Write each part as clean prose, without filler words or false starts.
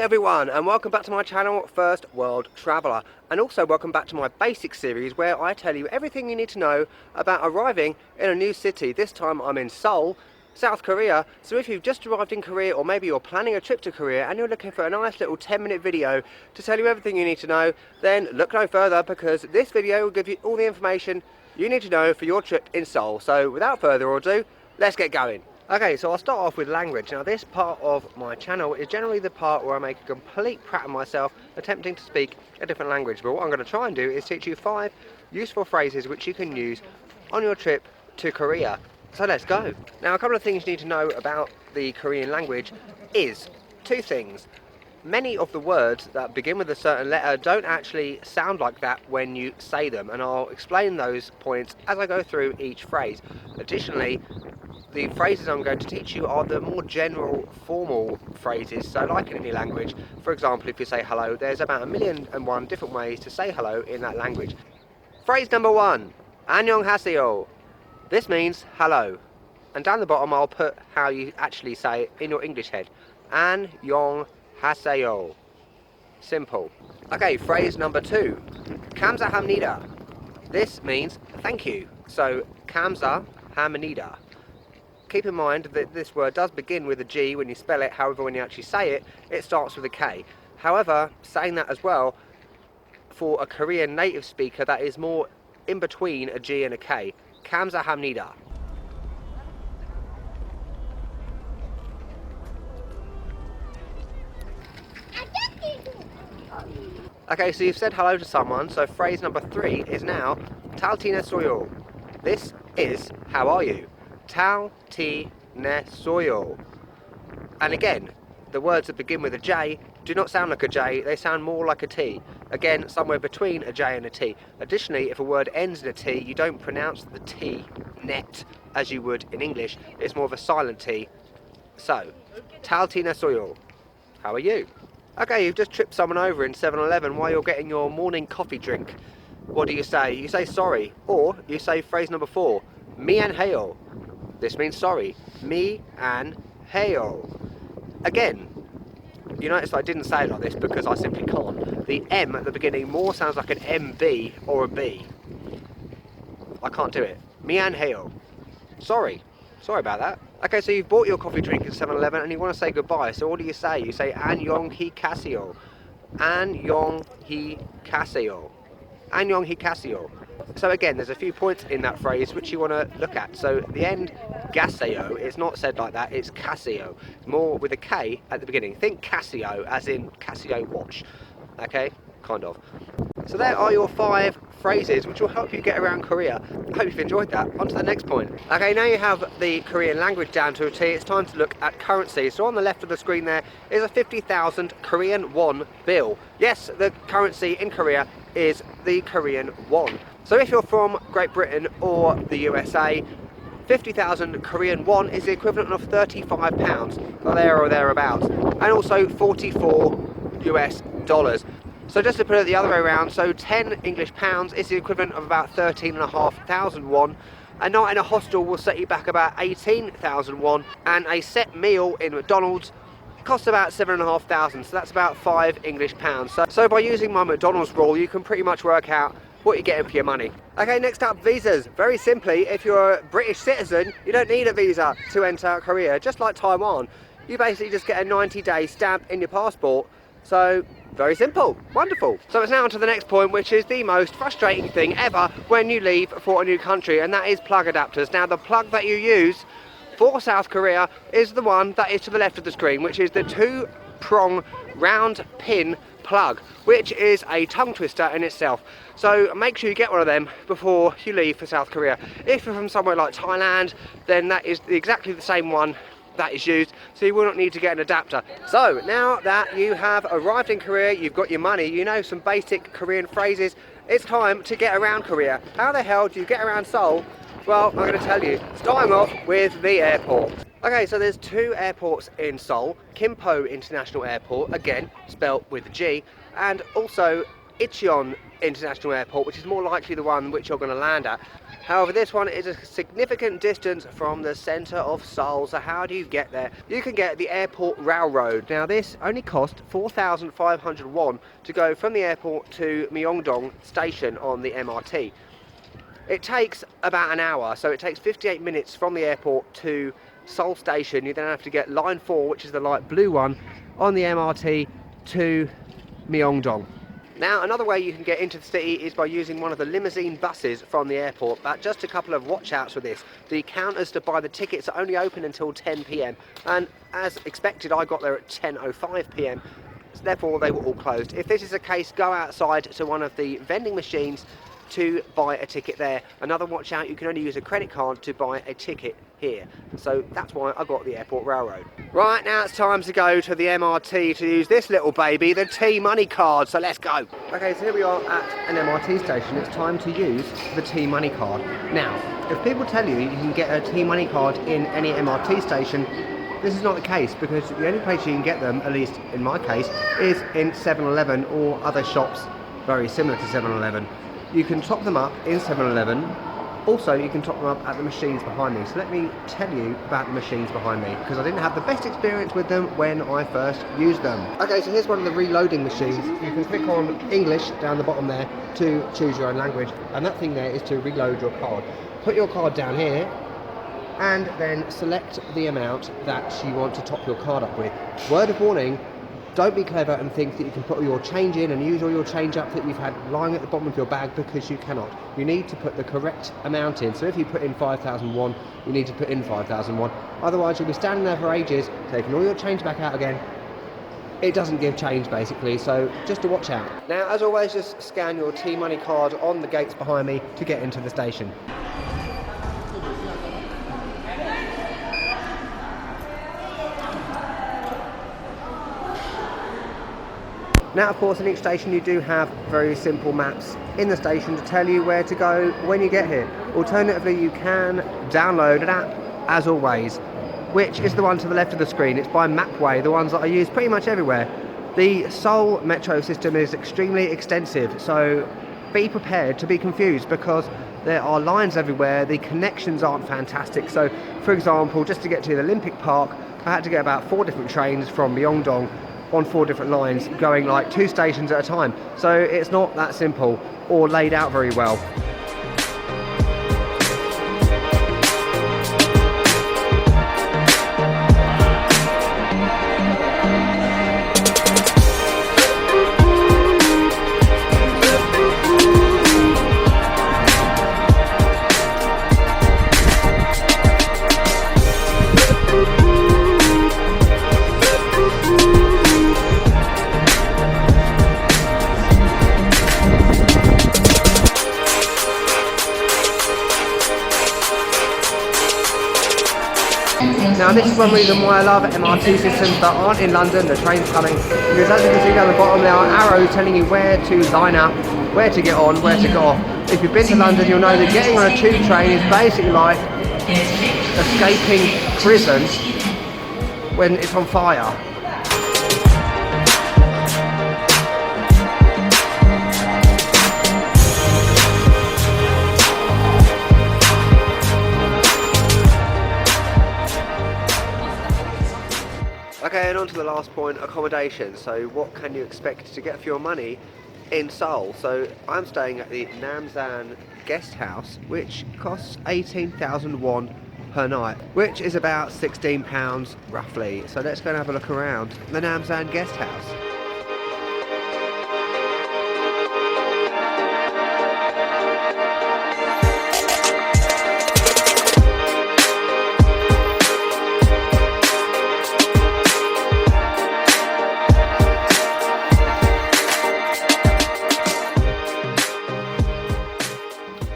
everyone, and welcome back to my channel, First World Traveller, and also welcome back to my basic series where I tell you everything you need to know about arriving in a new city. This time I'm in Seoul, South Korea. So if you've just arrived in Korea, or maybe you're planning a trip to Korea and you're looking for a nice little 10-minute video to tell you everything you need to know, then look no further, because this video will give you all the information you need to know for your trip in Seoul. So without further ado, let's get going. Okay, so I'll start off with language. Now this part of my channel is generally the part where I make a complete prat of myself attempting to speak a different language, but what I'm going to try and do is teach you 5 useful phrases which you can use on your trip to Korea. So let's go. Now a couple of things you need to know about the Korean language is 2 things. Many of the words that begin with a certain letter don't actually sound like that when you say them, and I'll explain those points as I go through each phrase. Additionally, the phrases I'm going to teach you are the more general, formal phrases. So like in any language, for example, if you say hello, there's about 1,001 different ways to say hello in that language. Phrase number 1, 안녕하세요. This means hello. And down the bottom I'll put how you actually say it in your English head. 안녕하세요. Simple. Okay, phrase number 2, Kansa Hamnida. This means thank you. So Kansa Hamnida. Keep in mind that this word does begin with a G when you spell it, however when you actually say it, it starts with a K. However, saying that as well, for a Korean native speaker, that is more in between a G and a K. Kansa Hamnida. Okay, so you've said hello to someone, so phrase number 3 is now 잘 지냈어요. This is how are you? 잘 지냈어요. And again, the words that begin with a J do not sound like a J, they sound more like a T. Again, somewhere between a J and a T. Additionally, if a word ends in a T, you don't pronounce the T, net, as you would in English. It's more of a silent T. So, 잘 지냈어요. How are you? Okay, you've just tripped someone over in 7-Eleven while you're getting your morning coffee drink. What do you say? You say sorry, or you say phrase number 4, 미안해요. This means sorry. 미안해요. Again, you notice I didn't say it like this because I simply can't. The M at the beginning more sounds like an MB or a B. I can't do it. 미안해요. Sorry. Sorry about that. Okay, so you've bought your coffee drink at 7-Eleven and you want to say goodbye. So what do you say? You say 안녕히가세요. 안녕히가세요. 안녕히가세요. So again, there's a few points in that phrase which you want to look at. So the end, gaseo, is not said like that, it's Casio. More with a K at the beginning. Think Casio as in Casio watch. Okay, kind of. So there are your 5 phrases which will help you get around Korea. I hope you've enjoyed that. On to the next point. Okay, now you have the Korean language down to a T, it's time to look at currency. So on the left of the screen there is a 50,000 Korean won bill. Yes, the currency in Korea is the Korean won. So if you're from Great Britain or the USA, 50,000 Korean won is the equivalent of £35, or there or thereabouts, and also 44 US dollars. So just to put it the other way around, so 10 English pounds is the equivalent of about 13,500 won. A night in a hostel will set you back about 18,000 won, and a set meal in McDonald's costs about 7,500, so that's about 5 English pounds. So by using my McDonald's rule, you can pretty much work out what you're getting for your money. Okay, next up, visas. Very simply, if you're a British citizen, you don't need a visa to enter Korea. Just like Taiwan, you basically just get a 90-day stamp in your passport. So, very simple. Wonderful. So it's now on to the next point, which is the most frustrating thing ever when you leave for a new country, and that is plug adapters. Now, the plug that you use for South Korea is the one that is to the left of the screen, which is the 2-prong round pin plug, which is a tongue twister in itself. So make sure you get one of them before you leave for South Korea. If you're from somewhere like Thailand, then that is exactly the same one that is used, so you will not need to get an adapter. So now that you have arrived in Korea, you've got your money, you know some basic Korean phrases, it's time to get around Korea. How the hell do you get around Seoul? Well, I'm going to tell you, starting off with the airport. Okay, so there's 2 airports in Seoul. Gimpo International Airport, again, spelt with a G, and also Incheon International Airport, which is more likely the one which you're going to land at. However, this one is a significant distance from the centre of Seoul, so how do you get there? You can get the airport railroad. Now this only cost 4,500 won to go from the airport to Myeongdong station on the MRT. It takes about an hour, so it takes 58 minutes from the airport to Seoul station. You then have to get line 4, which is the light blue one, on the MRT to Myeongdong. Now, another way you can get into the city is by using one of the limousine buses from the airport, but just a couple of watch outs with this. The counters to buy the tickets are only open until 10 p.m, and as expected I got there at 10:05 p.m, so therefore they were all closed. If this is the case, go outside to one of the vending machines to buy a ticket there. Another watch out, you can only use a credit card to buy a ticket here. So that's why I got the airport railroad. Right, now it's time to go to the MRT to use this little baby, the T-Money card, so let's go. Okay, so here we are at an MRT station. It's time to use the T-Money card. Now, if people tell you you can get a T-Money card in any MRT station, this is not the case, because the only place you can get them, at least in my case, is in 7-Eleven or other shops very similar to 7-Eleven. You can top them up in 7-Eleven. Also, you can top them up at the machines behind me. So let me tell you about the machines behind me, because I didn't have the best experience with them when I first used them. Okay, so here's one of the reloading machines. You can click on English down the bottom there to choose your own language, and that thing there is to reload your card. Put your card down here, and then select the amount that you want to top your card up with. Word of warning, don't be clever and think that you can put all your change in and use all your change up that you've had lying at the bottom of your bag, because you cannot. You need to put the correct amount in. So if you put in 5,001, you need to put in 5,001. Otherwise you'll be standing there for ages, taking all your change back out again. It doesn't give change basically, so just to watch out. Now, as always, just scan your T-Money card on the gates behind me to get into the station. Now, of course, in each station you do have very simple maps in the station to tell you where to go when you get here. Alternatively, you can download an app, as always, which is the one to the left of the screen. It's by Mapway, the ones that I use pretty much everywhere. The Seoul metro system is extremely extensive, so be prepared to be confused, because there are lines everywhere, the connections aren't fantastic. So, for example, just to get to the Olympic Park, I had to get about 4 different trains from Myeongdong on 4 different lines, going like 2 stations at a time. So it's not that simple or laid out very well. Now this is one reason why I love MRT systems that aren't in London, the train's coming, because as you can see down the bottom there are arrows telling you where to line up, where to get on, where to get off. If you've been to London, you'll know that getting on a tube train is basically like escaping prison when it's on fire. Okay, and on to the last point, accommodation. So what can you expect to get for your money in Seoul? So I'm staying at the Namsan guest house, which costs 18,000 won per night, which is about £16 roughly. So let's go and have a look around the Namsan guest house.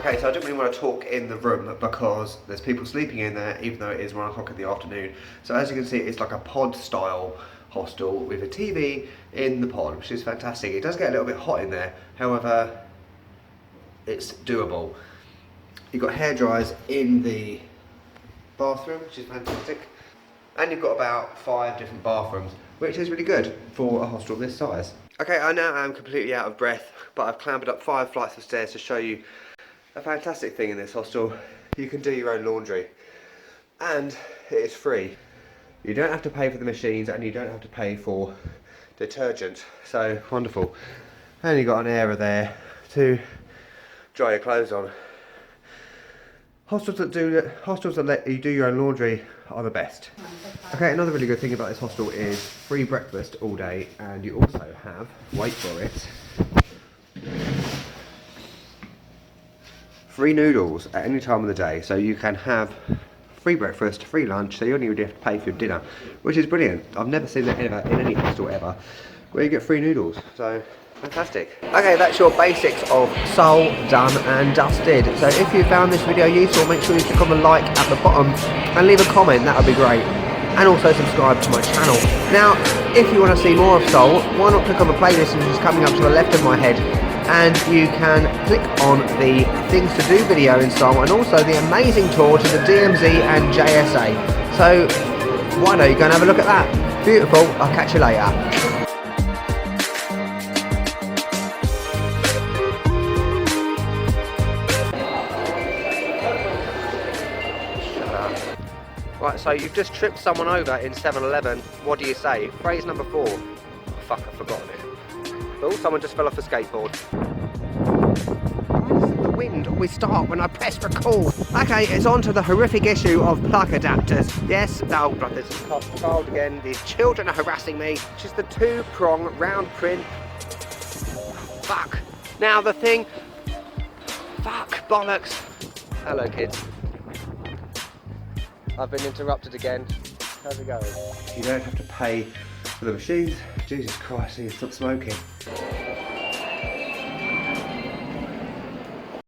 Okay, so I don't really want to talk in the room because there's people sleeping in there, even though it is 1 o'clock in the afternoon. So as you can see, it's like a pod style hostel with a TV in the pod, which is fantastic. It does get a little bit hot in there, however, it's doable. You've got hair dryers in the bathroom, which is fantastic. And you've got about 5 different bathrooms, which is really good for a hostel this size. Okay, I now am completely out of breath, but I've clambered up 5 flights of stairs to show you a fantastic thing in this hostel. You can do your own laundry, and it is free. You don't have to pay for the machines, and you don't have to pay for detergent. So wonderful. And you got an area there to dry your clothes on. Hostels that let you do your own laundry are the best. Okay, another really good thing about this hostel is free breakfast all day, and you also have, wait for it, free noodles at any time of the day. So you can have free breakfast, free lunch, so you don't even have to pay for your dinner, which is brilliant. I've never seen that ever in any hostel ever, where you get free noodles. So fantastic. Okay, that's your basics of Seoul done and dusted. So if you found this video useful, make sure you click on the like at the bottom and leave a comment, that would be great. And also subscribe to my channel. Now, if you want to see more of Seoul, why not click on the playlist which is coming up to the left of my head, and you can click on the things to do video in Seoul, and also the amazing tour to the DMZ and JSA. So why don't you go and have a look at that? Beautiful, I'll catch you later. Right, so you've just tripped someone over in 7-Eleven. What do you say? Phrase number 4. Oh, fuck, I've forgotten it. Oh, someone just fell off a skateboard. Why does the wind always start when I press record? Okay, it's on to the horrific issue of plug adapters. Yes, oh, this is child again. These children are harassing me. Just the 2-prong round print. Fuck. Now the thing. Fuck, bollocks. Hello, kids. I've been interrupted again. How's it going? You don't have to pay for the machines. Jesus Christ, you stop smoking.